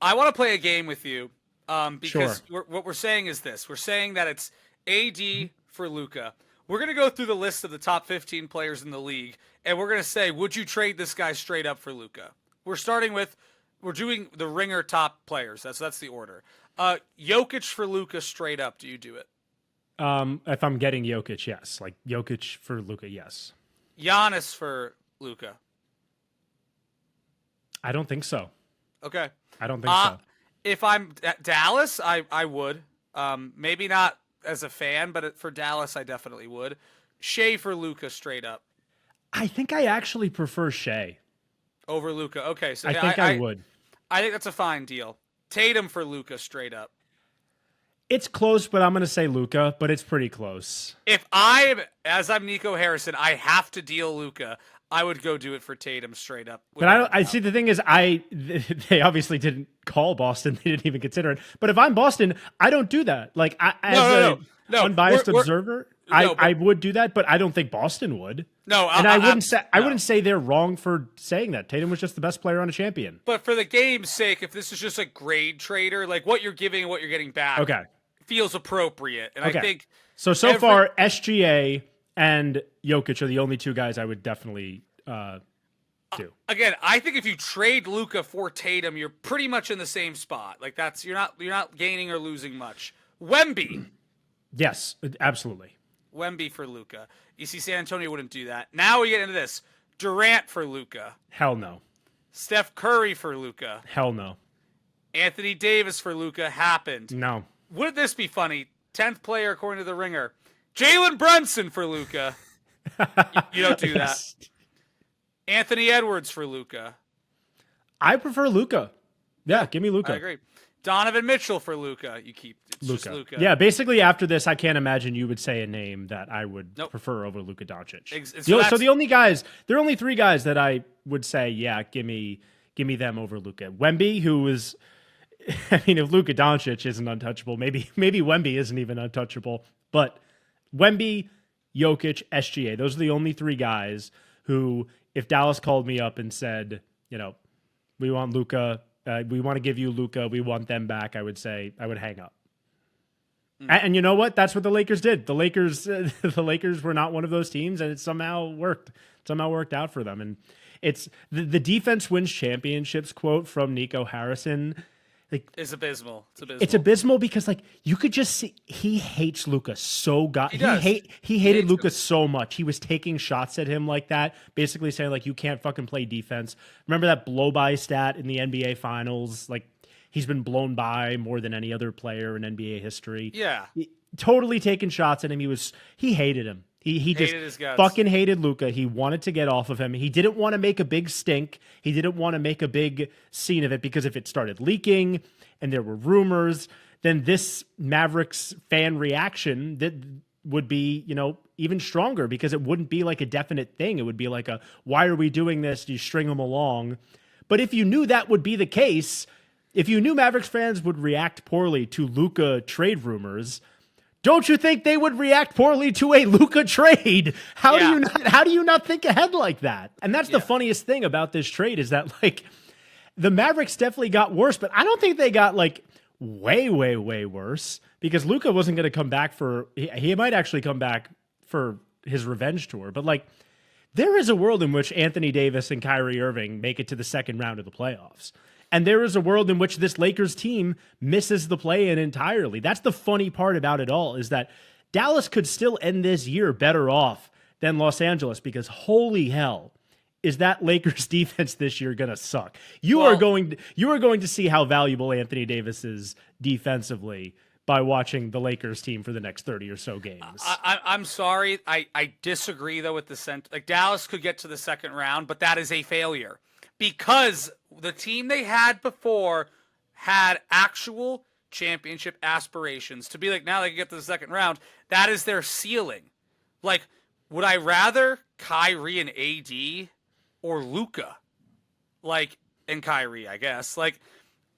I want to play a game with you Sure. because what we're saying is this. We're saying that it's AD for Luka. We're going to go through the list of the top 15 players in the league, and we're going to say, would you trade this guy straight up for Luka? We're doing the ringer top players. That's the order. Jokic for Luka straight up. Do you do it? If I'm getting Jokic, yes. Like Jokic for Luka, yes. Giannis for Luka. I don't think so. Okay. I don't think Uh, so. if I'm at Dallas, I would. Maybe not as a fan, but for Dallas, I definitely would. Shea for Luca straight up I think I actually prefer Shea. over Luca. Okay, so I yeah, think I would. I think that's a fine deal. Tatum for Luca straight up. It's close, but I'm going to say Luka, but it's pretty close. If I'm Nico Harrison, I have to deal Luca. I would go do it for Tatum straight up. But I Without don't. a I doubt. see. The thing is, they obviously didn't call Boston. They didn't even consider it. But if I'm Boston, I don't do that. Like as No, no, a no, no. unbiased We're observer, no, I but would do that. But I don't think Boston would. no. And I No. wouldn't say they're wrong for saying that. Tatum was just the best player on a champion. But for the game's sake, if this is just a grade trader, like what you're giving and what you're getting back Okay. feels appropriate. And I Okay. think So every far, SGA and Jokic are the only two guys I would definitely do. again, I think if you trade Luca for Tatum, you're pretty much in the same spot. Like that's you're not gaining or losing much. Wemby, Yes, absolutely. Wemby for Luca. You see, San Antonio wouldn't do that. Now we get into this: Durant for Luca, Hell no. Steph Curry for Luca, Hell no. Anthony Davis for Luca. Happened. No. Wouldn't this be funny? 10th player according to the Ringer. Jalen Brunson for Luca. You don't do that. Yes. Anthony Edwards for Luca. I prefer Luca. Yeah, give me Luca. I agree. Donovan Mitchell for Luca. You keep it's just Luca. Luca. Yeah, basically after this, I can't imagine you would say a name that I would Nope. prefer over Luka Doncic. So So the only guys, there are only three guys that I would say, yeah, give me them over Luka. Wemby, who is, I mean, if Luka Doncic isn't untouchable, maybe Wemby isn't even untouchable. But Wemby, Jokic, SGA, those are the only three guys who, if Dallas called me up and said, we want Luka, we want to give you Luka, we want them back, I would say I would hang up. And you know what? That's what the Lakers did. The Lakers, the Lakers were not one of those teams, and it somehow worked. Somehow worked out for them. And it's the defense wins championships quote from Nico Harrison. Like It's abysmal. It's abysmal. it's abysmal because like you could just see he hates Luca so He does. he hated hates Luca him. so much. He was taking shots at him like that, basically saying like you can't fucking play defense. Remember that blow by stat in the NBA finals? Like he's been blown by more than any other player in NBA history. Yeah. Totally taking shots at him. He hated him. He just Hated his guts. fucking hated Luca. He wanted to get off of him. He didn't want to make a big stink. He didn't want to make a big scene of it because if it started leaking and there were rumors, then this Mavericks fan reaction that would be, even stronger because it wouldn't be like a definite thing. It would be like why are we doing this? You string them along. But if you knew that would be the case, if you knew Mavericks fans would react poorly to Luca trade rumors, don't you think they would react poorly to a Luka trade? How do you not think ahead like that? And that's the funniest thing about this trade is that like the Mavericks definitely got worse, but I don't think they got like way worse because Luka wasn't going to come back he might actually come back for his revenge tour, but like there is a world in which Anthony Davis and Kyrie Irving make it to the second round of the playoffs. And there is a world in which this Lakers team misses the play-in entirely. That's the funny part about it all is that Dallas could still end this year better off than Los Angeles because holy hell is that Lakers defense this year going to suck. You are going to see how valuable Anthony Davis is defensively by watching the Lakers team for the next 30 or so games. I'm sorry. I disagree though with the like Dallas could get to the second round, but that is a failure. Because the team they had before had actual championship aspirations. To be like, now they can get to the second round, that is their ceiling. Like, would I rather Kyrie and AD or Luka? Like, and Kyrie, I guess. Like,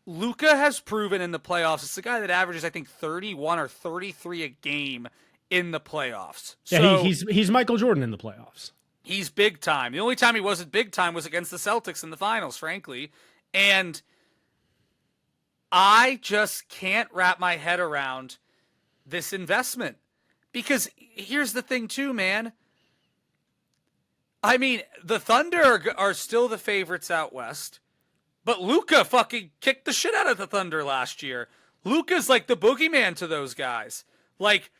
Luka has proven in the playoffs, it's the guy that averages, I think, 31 or 33 a game in the playoffs. Yeah, So, he's Michael Jordan in the playoffs. he's big time. The only time he wasn't big time was against the Celtics in the finals, frankly. And I just can't wrap my head around this investment. Because here's the thing too, man. I mean, the Thunder are still the favorites out west, but Luka fucking kicked the shit out of the Thunder last year. Luka's like the boogeyman to those guys. Like,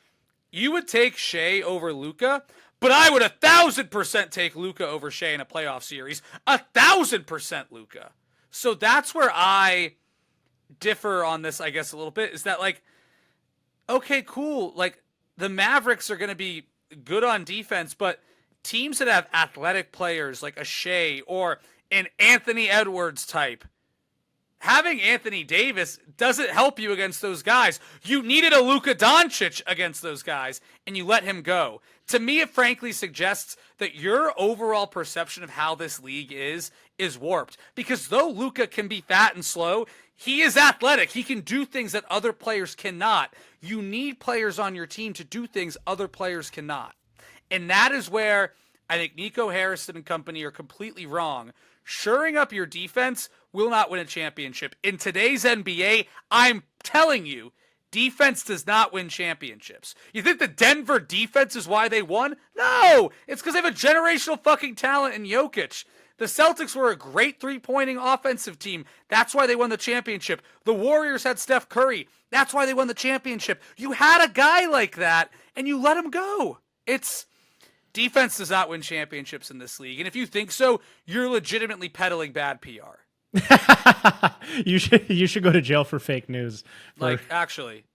you would take Shea over Luka, but I would 1,000% take Luka over Shea in a playoff series. 1,000% Luka. So that's where I differ on this, I guess, a little bit, is that, like, okay, cool. Like, the Mavericks are going to be good on defense, but teams that have athletic players like a Shea or an Anthony Edwards type, having Anthony Davis doesn't help you against those guys. You needed a Luka Doncic against those guys, and you let him go. To me, it frankly suggests that your overall perception of how this league is warped. Because though Luka can be fat and slow, he is athletic. He can do things that other players cannot. You need players on your team to do things other players cannot. And that is where I think Nico Harrison and company are completely wrong. Shoring up your defense will not win a championship. In today's NBA, I'm telling you, defense does not win championships. You think the Denver defense is why they won? No! It's because they have a generational fucking talent in Jokic. The Celtics were a great three-pointing offensive team. That's why they won the championship. The Warriors had Steph Curry. That's why they won the championship. You had a guy like that, and you let him go. Defense does not win championships in this league. And if you think so, you're legitimately peddling bad PR. You should go to jail for fake news. Like, actually.